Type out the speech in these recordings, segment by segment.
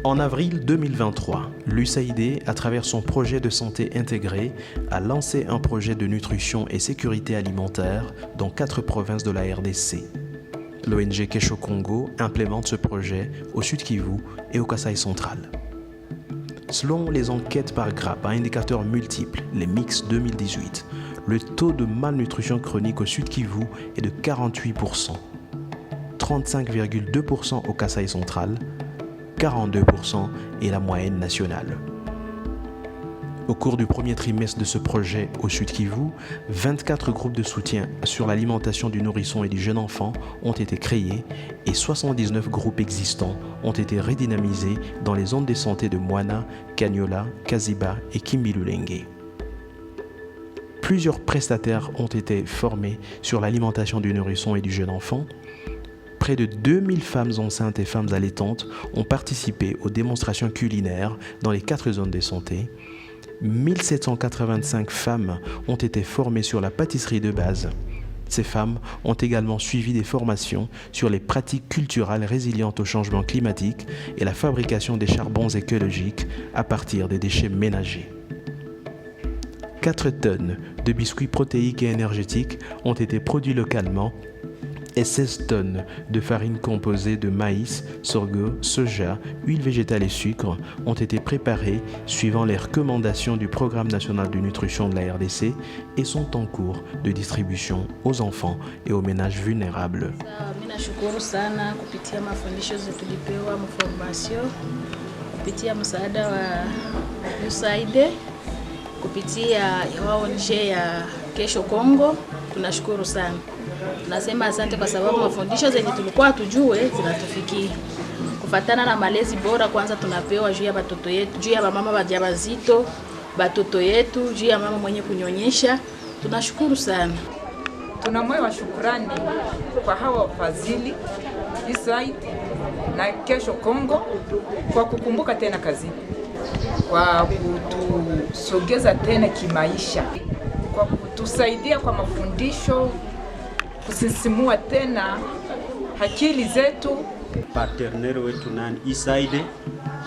En avril 2023, l'USAID, à travers son projet de santé intégré, a lancé un projet de nutrition et sécurité alimentaire dans 4 provinces de la RDC. L'ONG Kesho Congo implémente ce projet au Sud Kivu et au Kasaï central. Selon les enquêtes par grappe à indicateurs multiples, les MIX 2018, le taux de malnutrition chronique au Sud Kivu est de 48%, 35,2% au Kasaï central, 42% est la moyenne nationale. Au cours du premier trimestre de ce projet au Sud Kivu, 24 groupes de soutien sur l'alimentation du nourrisson et du jeune enfant ont été créés et 79 groupes existants ont été redynamisés dans les zones de santé de Mwana, Kanyola, Kaziba et Kimbilulenge. Plusieurs prestataires ont été formés sur l'alimentation du nourrisson et du jeune enfant. Près de 2000 femmes enceintes et femmes allaitantes ont participé aux démonstrations culinaires dans les 4 zones de santé. 1785 femmes ont été formées sur la pâtisserie de base. Ces femmes ont également suivi des formations sur les pratiques culturelles résilientes au changement climatique et la fabrication des charbons écologiques à partir des déchets ménagers. 4 tonnes de biscuits protéiques et énergétiques ont été produits localement et 16 tonnes de farine composée de maïs, sorgho, soja, huile végétale et sucre ont été préparées suivant les recommandations du Programme national de nutrition de la RDC et sont en cours de distribution aux enfants et aux ménages vulnérables. Ninashukuru sana kupitia mafundisho tulipewa mformasio kupitia msaada wa USAID kupitia ONG ya Kesho Congo. Tunashukuru sana. Tunasema asante kwa sababu mafundisho zenye tulikuwa hatujue zinatufikia. Kufatana na malezi bora kwanza tunapewa juu ya watoto yetu, juu ya mama wajawazito, watoto yetu, juu ya mama mwenye kunyonyesha. Tunashukuru sana. Tuna moyo wa shukrani kwa hawa wafadhili USAID na Kesho Congo kwa kukumbuka tena kazi, kwa kutusogeza tena kimaisha, kwa kutusaidia kwa mafundisho, kusisimua tena akili zetu. Partner wetu nani USAID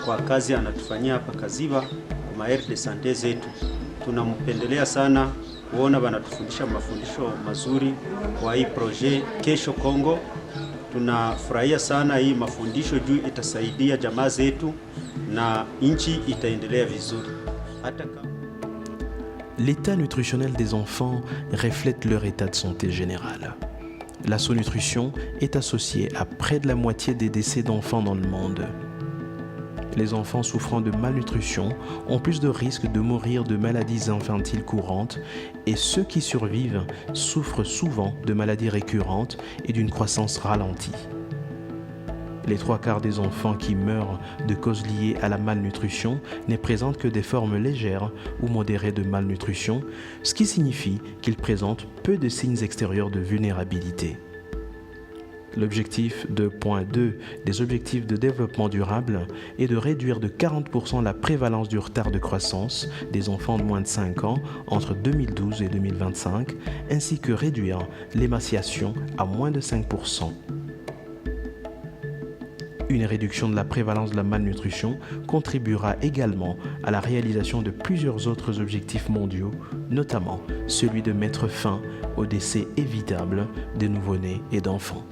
kwa kazi anatufanyia hapa Kaziba kwa maere de sante zetu. Tunampendelea sana kuona wanatufundisha mafundisho mazuri kwa hii projet Kesho Congo. Tunafurahia sana hii mafundisho juu itasaidia jamaa zetu na nchi itaendelea vizuri. L'état nutritionnel des enfants reflète leur état de santé général. La sous-nutrition est associée à près de la moitié des décès d'enfants dans le monde. Les enfants souffrant de malnutrition ont plus de risques de mourir de maladies infantiles courantes et ceux qui survivent souffrent souvent de maladies récurrentes et d'une croissance ralentie. Les 3/4 des enfants qui meurent de causes liées à la malnutrition ne présentent que des formes légères ou modérées de malnutrition, ce qui signifie qu'ils présentent peu de signes extérieurs de vulnérabilité. L'objectif de point 2 des objectifs de développement durable est de réduire de 40% la prévalence du retard de croissance des enfants de moins de 5 ans entre 2012 et 2025, ainsi que réduire l'émaciation à moins de 5%. Une réduction de la prévalence de la malnutrition contribuera également à la réalisation de plusieurs autres objectifs mondiaux, notamment celui de mettre fin au décès évitable des nouveau-nés et d'enfants.